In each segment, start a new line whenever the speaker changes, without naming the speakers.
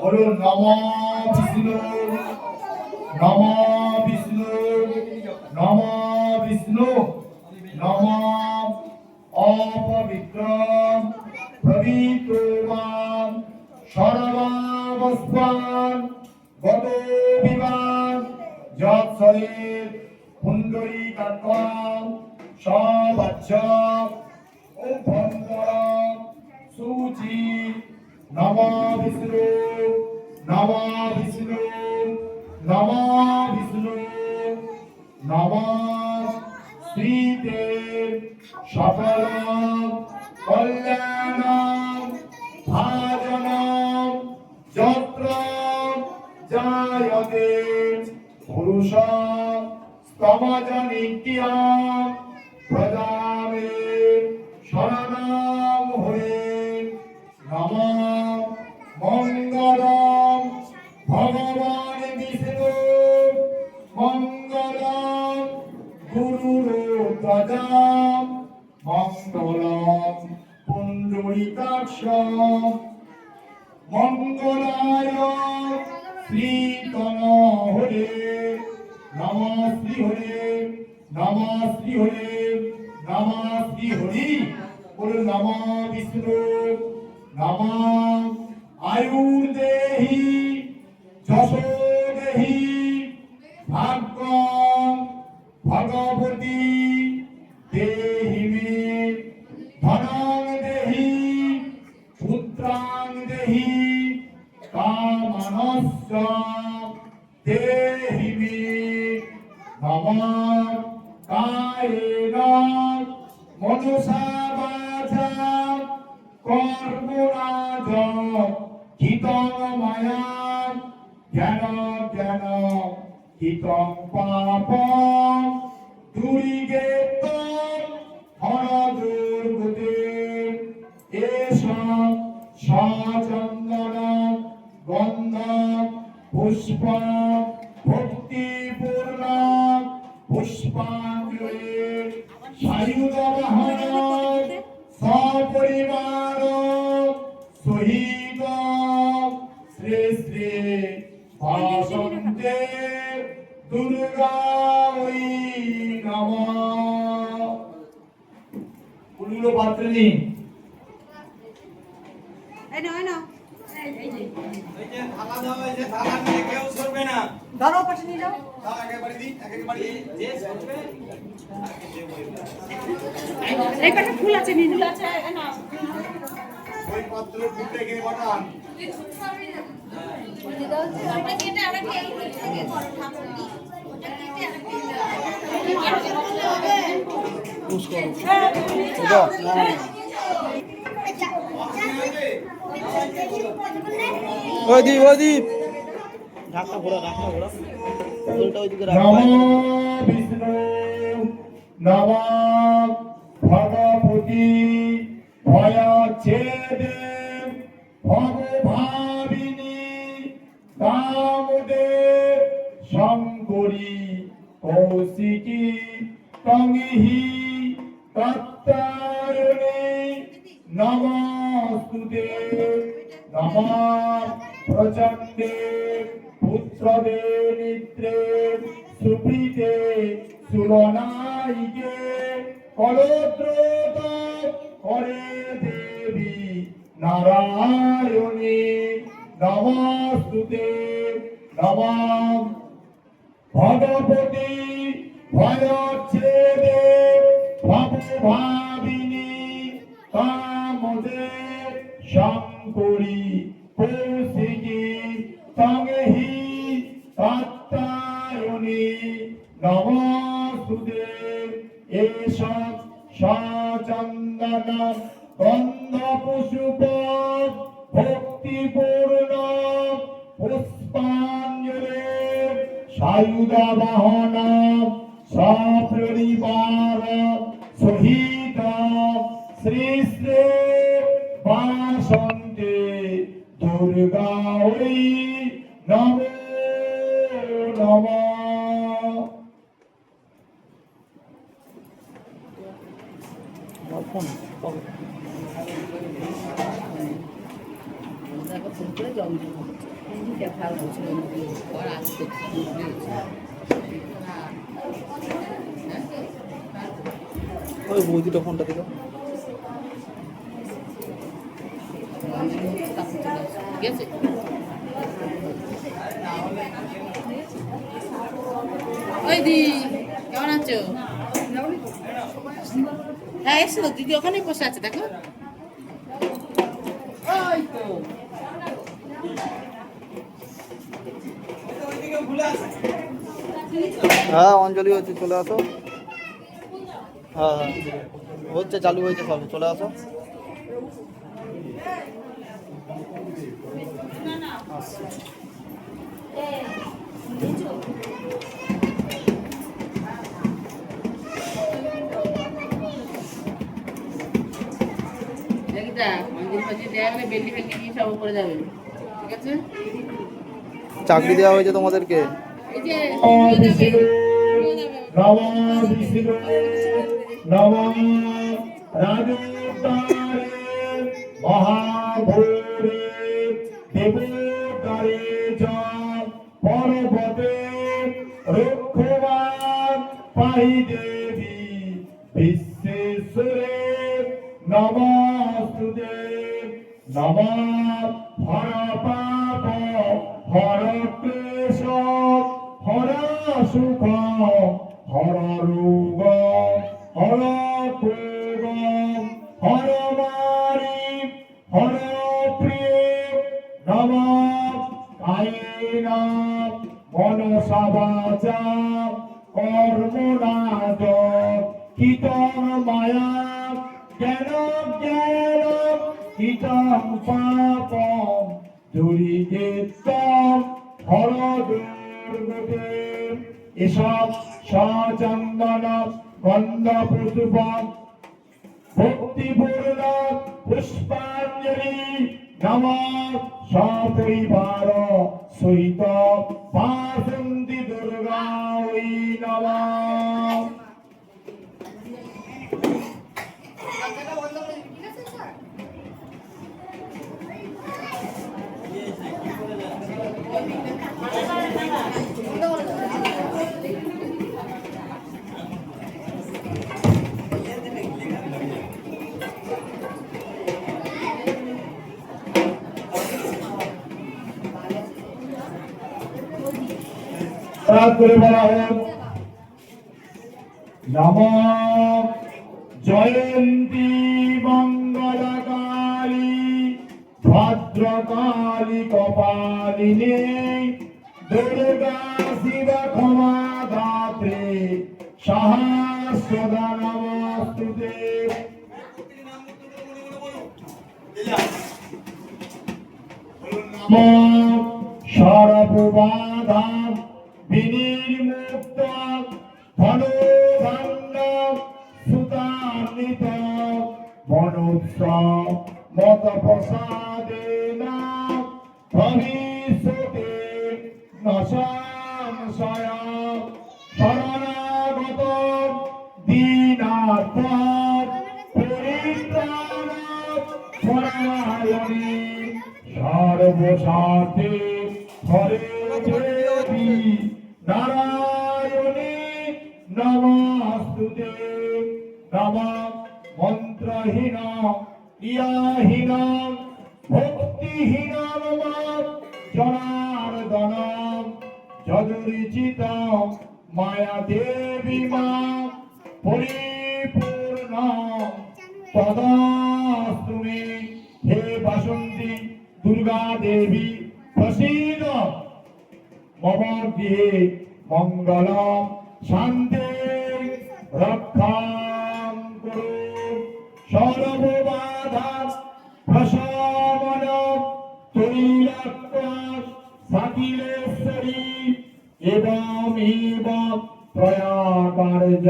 বলুন নমো বিষ্ণু নমো বিষ্ণু নমো বিষ্ণু নমো অপবিত্রম পবিত্রম সর্বাবস্থান গত বিমান যৎসরের পুণ্ডরীকাক্ষম সবাচ্ছম অভ্যন্তরম সূচি নমো বিষ্ণু নমো বিষ্ণু নমো বিষ্ণু নমো শ্রীতে সকল কল্যাণম ভাজনম যত্র জায়তে পুরুষ স্তমজনিত্যম প্রজামে শরণম হয়ে নমঃ মঙ্গলম ভগবান বিষ্ণু মঙ্গলম গুরুরোত্তজম মঙ্গলম পুণ্ডরীকাক্ষম মঙ্গলায় শ্রীতন হরে নমঃ শ্রী হরে নমঃ শ্রী হরে নমঃ শ্রী হরি বলুন নমঃ বিষ্ণু নমঃ আয়ুর্দেহি যশো দেহি ভাগ্যম ভগবতী দেহি মে ধনং দেহি পুত্রাং দেহি কামানস্য দেহি মে নমঃ কায়েন মনসা বাচা কর্মণা হিতং মায়া জ্ঞান জ্ঞান হিতং পাপম দুরিগেত হর দুর্গতে এষ সচন্দন গন্ধ পুষ্প ভক্তিপূর্ণ পুষ্পাঞ্জলি সায়ুধবাহন সপরিবার সহিত শ্রী শ্রী ভাসন্তে দুর্গাই নমঃ। ফুলগুলো পাত্রে নিন।
ধরো পাশে নিয়ে যাও। এই পাশে ফুল আছে নিন। ফুল আছে না।
ওই পাত্র ফুলটা এখানে পাঠান।
ওটা কেটে আরেকটা এই থেকে করো ঠাকুরনি। ওটা কেটে আরেকটা
ওদীপ ঢাকনা ঘোরা ফুলটা ওইদিকে রাখ।
নমো বিষ্ণু নমো ভগবতী ভয়চ্ছেদে ভবভাবিনী কামদে শঙ্করী কৌশিকী তঙ্গিহি তত্তারিণী নমস্তুতে নমঃ প্রচণ্ডে পুত্রদে নিত্রে সুপ্রীতে সুরনায়িকে কলত্রোত করে দেবী নারায়ণী নমস্তুতে নমঃ ভগবতী ভয়চ্ছেদে ভবভাবিনী কামদে শঙ্করী কৌশিকী তঙ্গিহি তত্তারিণী নমস্তুতে এষ সচন্দন গন্ধ পুষ্প ভক্তিপূর্ণ পুষ্পাঞ্জলি সায়ুধবাহন সপরিবার সহিত শ্রী শ্রী বাসন্তে দুর্গাই নমো নমঃ।
ওই বৌদিটা ফোনটা দিল।
ওই দি কেমন আছো? হ্যাঁ এসো, দিদি ওখানেই বসে আছে দেখো। ওই তো
হ্যাঁ অঞ্জলি হচ্ছে, চলে আসো। হ্যাঁ হ্যাঁ হচ্ছে, চালু হয়েছে সবে, চলে আসো।
দেখিটা মন্দির ফন্দির দেয়া হলে বেলি ফেলি নিয়ে সব উপরে যাবে, ঠিক আছে?
চাকরি দেওয়া হয়েছে তোমাদেরকে।
এই যে তুমিও যাবে, তুমিও যাবে।
নমঃ রাজোত্তরে মহাভূরে দেবোত্তরে চ পর্বতে রক্ষমাণ পাহি দেবী বিশ্বেশ্বরে নমস্তুতে। নমঃ হর পাপ হর ক্লেশ হর সুখ হর রোগ হর ক্রোধ হর মারি হর প্রিয়। নমঃ কায়েন মনসা বাচা কর্মণা চ কীটং মায়া জ্ঞান জ্ঞান কীটং পাপম দুরিতেত্তম হর দুর্গতে। এসব সচন্দন গন্ধ পুষ্প ভক্তিপূর্ণ পুষ্পাঞ্জলি নমঃ সপরিবার সহিত বাসন্তি দুর্গা ওই নমঃ। করে বলা হোক নমঃ জয়ন্তী মঙ্গলকালী ভদ্রকালী কপালিনী দুর্গা শিব ক্ষমা দাত্রী সহস্রদা নমস্তুতে। নমঃ সর্ববাধা বিনির্মুক্ত ধনুধান্য সুতান্বিত মনোৎসব মত প্রসাদেন ভবিষ্যতে ন সংশয়। শরণাগত দীনার্থ পরিত্রাণ পরায়ণে সর্বস্বার্থে হরে দেবী নারায়ণী নমস্তুতে। নমঃ মন্ত্রহীন ক্রিয়াহীন ভক্তিহীন জনার্দন যদুরিচিত মায়া দেবী মা পরিপূর্ণ তদাস্তু মে। হে বাসন্তী দুর্গা দেবী প্রসীদ মম গৃহে মঙ্গল শান্তি রক্ষাং কুরু। সর্ববাধা প্রশমন তুরীয়ত্ব সাকিলেশ্বরী এবমেব প্রয়াকার্য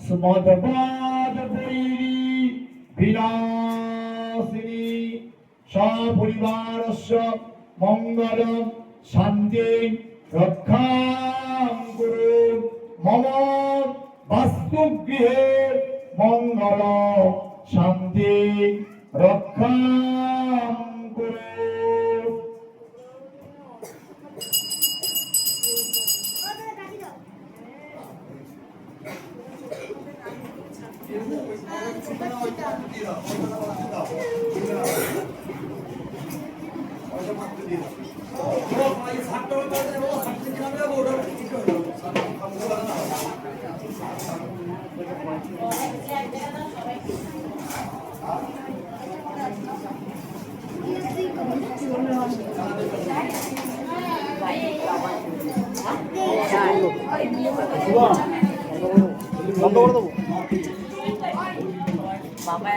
স্মদ্বাদপুরী বিনাশিনী। সপরিবারস্য মঙ্গলম শান্তি রক্ষাং কুরু। মম বাস্তুগৃহে মঙ্গল শান্তি রক্ষাং কুরু।
বন্ধ করে দেবো।
বাবা